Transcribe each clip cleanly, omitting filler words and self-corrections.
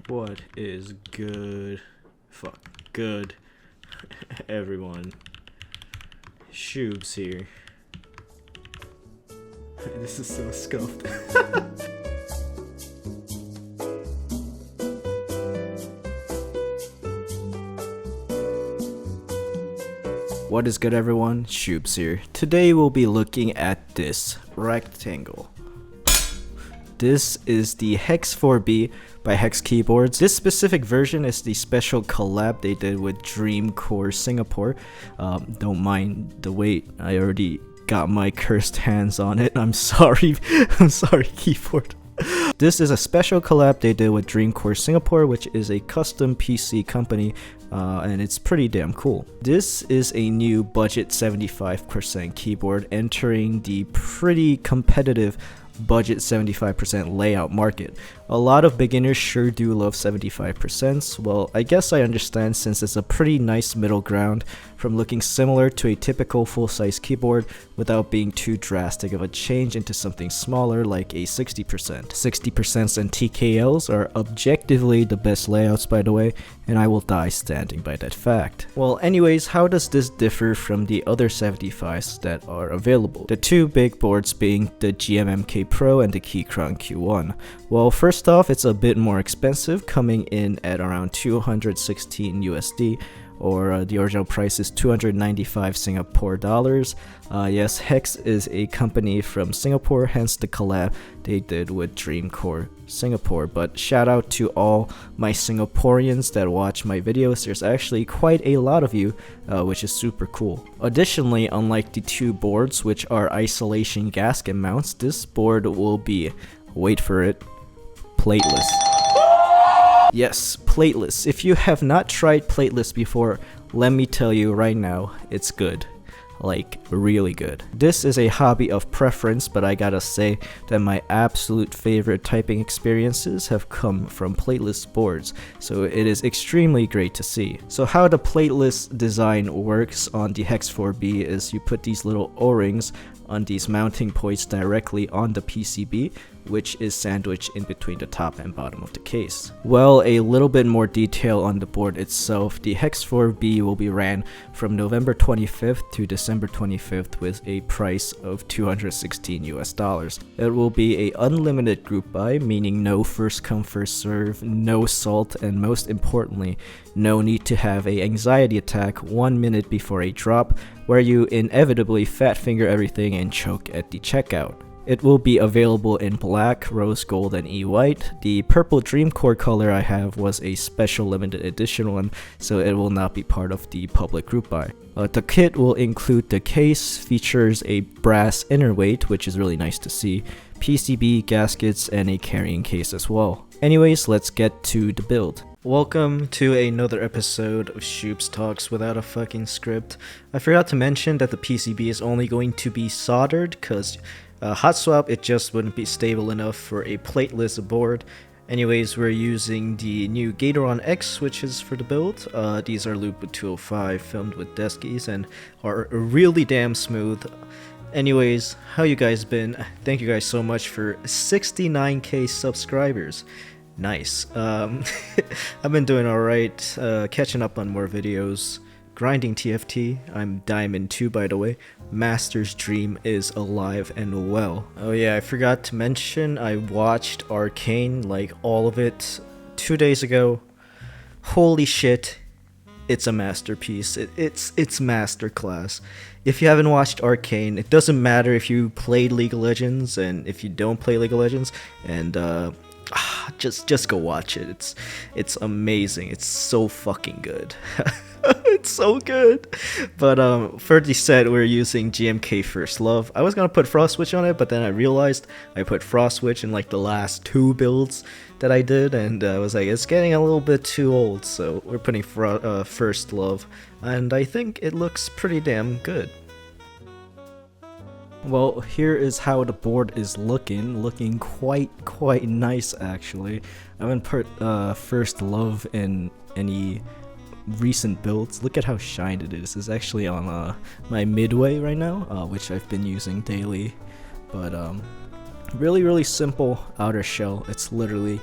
What is good? Fuck, good. Everyone. Shoobs here. This is so scuffed. What is good, everyone? Shoobs here. Today we'll be looking at this rectangle. This is the Hex 4B by Hex Keyboards. This specific version is the special collab they did with Dreamcore Singapore. Don't mind the wait, I already got my cursed hands on it. I'm sorry. I'm sorry, keyboard. This is a special collab they did with Dreamcore Singapore, which is a custom PC company, and it's pretty damn cool. This is a new budget 75% keyboard entering the pretty competitive budget 75% layout market. A lot of beginners sure do love 75%. Well, I guess I understand, since it's a pretty nice middle ground from looking similar to a typical full-size keyboard without being too drastic of a change into something smaller like a 60%. 60% and TKLs are objectively the best layouts, by the way, and I will die standing by that fact. Well, anyways, how does this differ from the other 75s that are available? The two big boards being the GMMK Pro and the Keychron Q1. Well, first off, it's a bit more expensive, coming in at around 216 USD, or the original price is 295 Singapore dollars. Yes, Hex is a company from Singapore, hence the collab they did with Dreamcore Singapore. But shout out to all my Singaporeans that watch my videos. There's actually quite a lot of you, which is super cool. Additionally, unlike the two boards, which are isolation gasket mounts, this board will be, wait for it, plateless. Yes, plateless. If you have not tried plateless before, let me tell you right now, it's good. Like, really good. This is a hobby of preference, but I gotta say that my absolute favorite typing experiences have come from plateless boards, so it is extremely great to see. So how the plateless design works on the Hex 4B is you put these little O-rings on these mounting points directly on the PCB, which is sandwiched in between the top and bottom of the case. Well, a little bit more detail on the board itself. The Hex 4B will be ran from November 25th to December 25th with a price of 216 US dollars. It will be a unlimited group buy, meaning no first come first serve, no salt, and most importantly, no need to have a anxiety attack 1 minute before a drop, where you inevitably fat finger everything and choke at the checkout. It will be available in black, rose gold, and e-white. The purple Dreamcore color I have was a special limited edition one, so it will not be part of the public group buy. The kit will include the case, features a brass inner weight, which is really nice to see, PCB, gaskets, and a carrying case as well. Anyways, let's get to the build. Welcome to another episode of Shoobs Talks without a fucking script. I forgot to mention that the PCB is only going to be soldered, because hot swap, it just wouldn't be stable enough for a plateless board. Anyways, we're using the new Keychron X switches for the build. These are Loobedswitches 205 filmed with Deskies and are really damn smooth. Anyways, how you guys been? Thank you guys so much for 69k subscribers. Nice. I've been doing alright, catching up on more videos, grinding TFT. I'm Diamond 2, by the way. Master's dream is alive and well. Oh yeah, I forgot to mention, I watched Arcane, like all of it, 2 days ago. Holy shit, it's a masterpiece. It's masterclass. If you haven't watched Arcane, it doesn't matter if you played League of Legends and if you don't play League of Legends, and just go watch it. It's amazing. It's so fucking good. It's so good. But for the set, we're using GMK First Love. I was gonna put Frost Switch on it, but then I realized I put Frost Switch in like the last two builds that I did, and I was like, it's getting a little bit too old, so we're putting First Love, and I think it looks pretty damn good. Well, here is how the board is looking quite nice actually. I haven't put First Love in any recent builds. Look at how shined it is. It's actually on my midway right now, which I've been using daily. But really simple outer shell. It's literally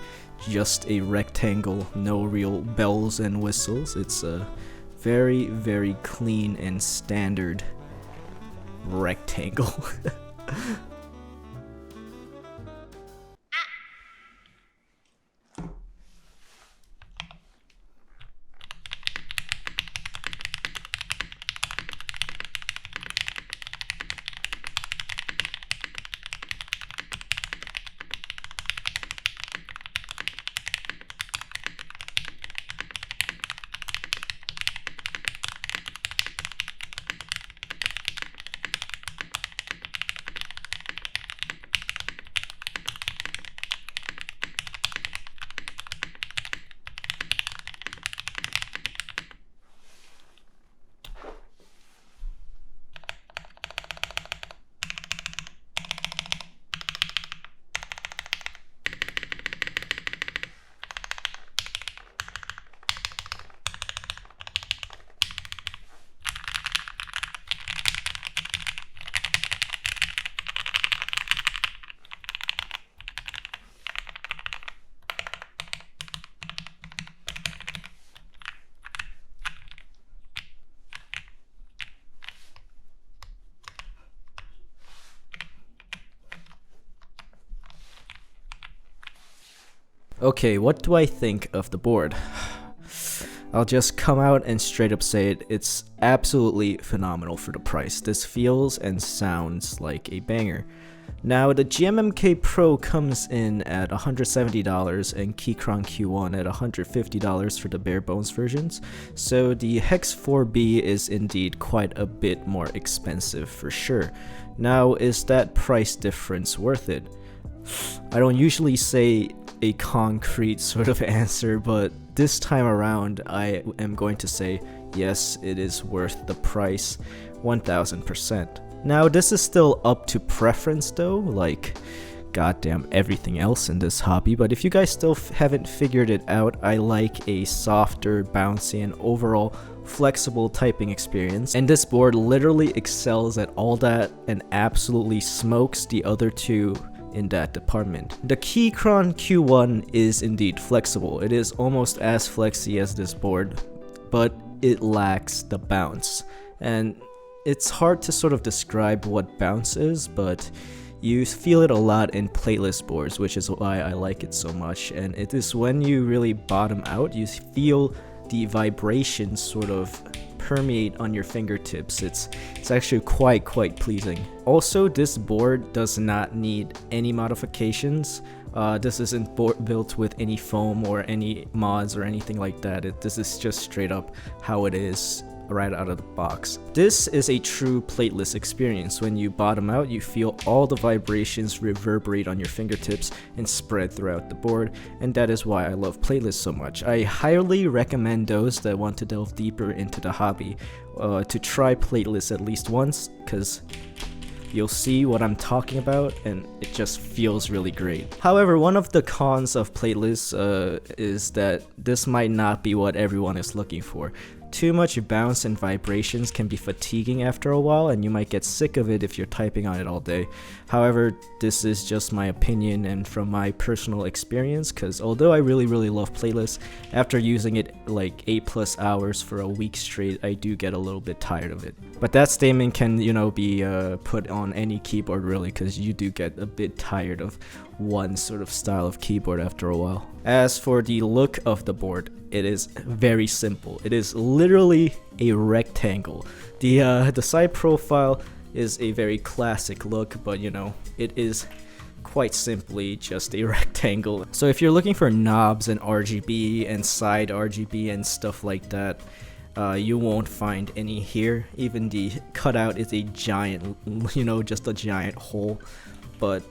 just a rectangle, no real bells and whistles. It's a very, very clean and standard rectangle. Okay, what do I think of the board? I'll just come out and straight up say it, it's absolutely phenomenal for the price. This feels and sounds like a banger. Now, the GMMK Pro comes in at $170 and Keychron Q1 at $150 for the bare bones versions, so the Hex 4B is indeed quite a bit more expensive for sure. Now, is that price difference worth it? I don't usually say a concrete sort of answer, but this time around I am going to say yes, it is worth the price 1000%. Now, this is still up to preference though, like goddamn everything else in this hobby, but if you guys still haven't figured it out, I like a softer, bouncy, and overall flexible typing experience, and this board literally excels at all that and absolutely smokes the other two in that department. The Keychron Q1 is indeed flexible. It is almost as flexy as this board, but it lacks the bounce. And it's hard to sort of describe what bounce is, but you feel it a lot in plateless boards, which is why I like it so much. And it is when you really bottom out, you feel the vibrations sort of permeate on your fingertips. It's actually quite pleasing. Also, this board does not need any modifications. This isn't built with any foam or any mods or anything like that. This is just straight up how it is right out of the box. This is a true plateless experience. When you bottom out, you feel all the vibrations reverberate on your fingertips and spread throughout the board, and that is why I love plateless so much. I highly recommend those that want to delve deeper into the hobby to try plateless at least once, because you'll see what I'm talking about and it just feels really great. However, one of the cons of plateless is that this might not be what everyone is looking for. Too much bounce and vibrations can be fatiguing after a while, and you might get sick of it if you're typing on it all day. However, this is just my opinion and from my personal experience, because although I really love plateless, after using it like 8+ hours for a week straight, I do get a little bit tired of it. But that statement can, you know, be put on any keyboard really, because you do get a bit tired of one sort of style of keyboard after a while. As for the look of the board, it is very simple. It is literally a rectangle. The side profile is a very classic look, but you know, it is quite simply just a rectangle. So if you're looking for knobs and RGB and side RGB and stuff like that, you won't find any here. Even the cutout is a giant, you know, just a giant hole. But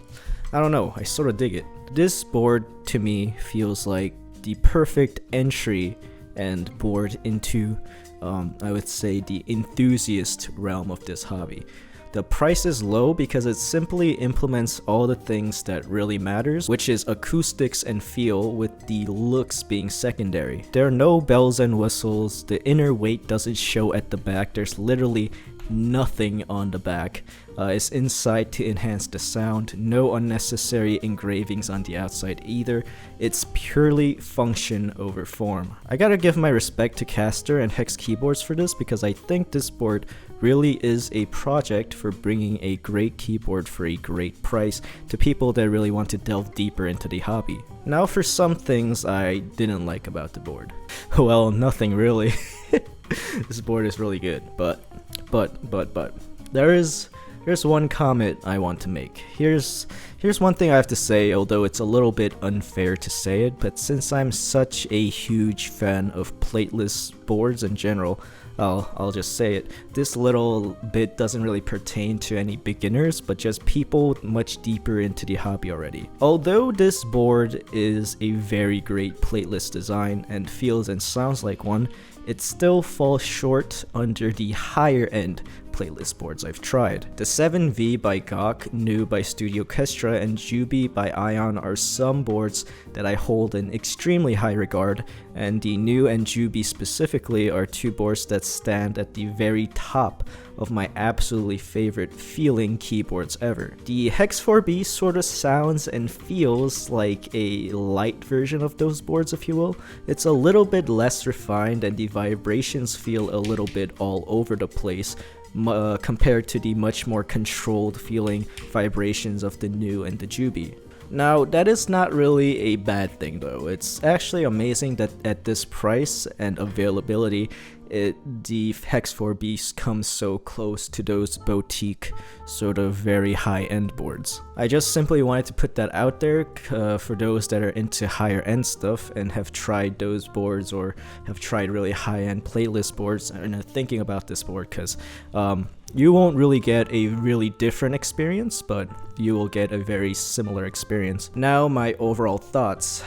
I don't know, I sort of dig it. This board to me feels like the perfect entry and board into, I would say, the enthusiast realm of this hobby. The price is low because it simply implements all the things that really matters, which is acoustics and feel, with the looks being secondary. There are no bells and whistles, the inner weight doesn't show at the back, there's literally nothing on the back. It's inside to enhance the sound, no unnecessary engravings on the outside either. It's purely function over form. I gotta give my respect to Caster and Hex Keyboards for this, because I think this board really is a project for bringing a great keyboard for a great price to people that really want to delve deeper into the hobby. Now for some things I didn't like about the board. Well, nothing really. This board is really good, but there's one comment I want to make. Here's one thing I have to say, although it's a little bit unfair to say it, but since I'm such a huge fan of plateless boards in general, I'll just say it. This little bit doesn't really pertain to any beginners, but just people much deeper into the hobby already. Although this board is a very great plateless design and feels and sounds like one, it still falls short under the higher end playlist boards I've tried. The 7V by Gawk, New by Studio Orchestra, and Juby by Ion are some boards that I hold in extremely high regard, and the New and Juby specifically are two boards that stand at the very top of my absolutely favorite feeling keyboards ever. The Hex 4B sort of sounds and feels like a light version of those boards, if you will. It's a little bit less refined and the vibrations feel a little bit all over the place, compared to the much more controlled feeling vibrations of the New and the Juby. Now, that is not really a bad thing though. It's actually amazing that at this price and availability, the Hex 4B comes so close to those boutique, sort of very high-end boards. I just simply wanted to put that out there for those that are into higher-end stuff and have tried those boards or have tried really high-end playlist boards and are thinking about this board, because you won't really get a really different experience, but you will get a very similar experience. Now, my overall thoughts.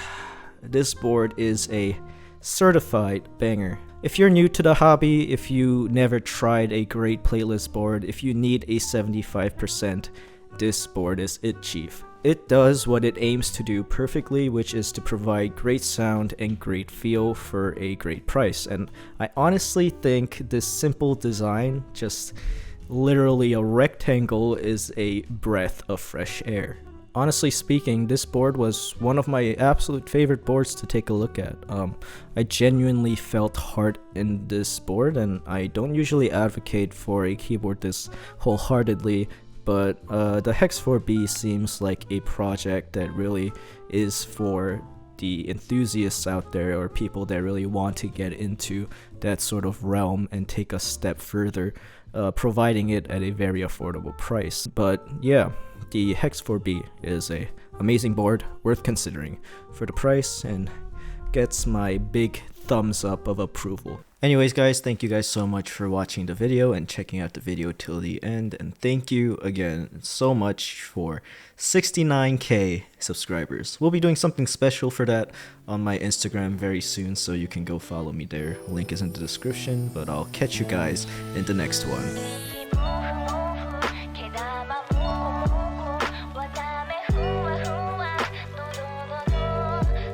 This board is a certified banger. If you're new to the hobby, if you never tried a great playlist board, if you need a 75%, this board is it, chief. It does what it aims to do perfectly, which is to provide great sound and great feel for a great price. And I honestly think this simple design, just literally a rectangle, is a breath of fresh air. Honestly speaking, this board was one of my absolute favorite boards to take a look at. I genuinely felt heart in this board, and I don't usually advocate for a keyboard this wholeheartedly, but the Hex 4B seems like a project that really is for the enthusiasts out there, or people that really want to get into that sort of realm and take a step further, providing it at a very affordable price. But yeah, the Hex 4B is a amazing board, worth considering for the price, and gets my big thumbs up of approval. Anyways guys, thank you guys so much for watching the video and checking out the video till the end, and thank you again so much for 69k subscribers. We'll be doing something special for that on my Instagram very soon, so you can go follow me there. Link is in the description, but I'll catch you guys in the next one.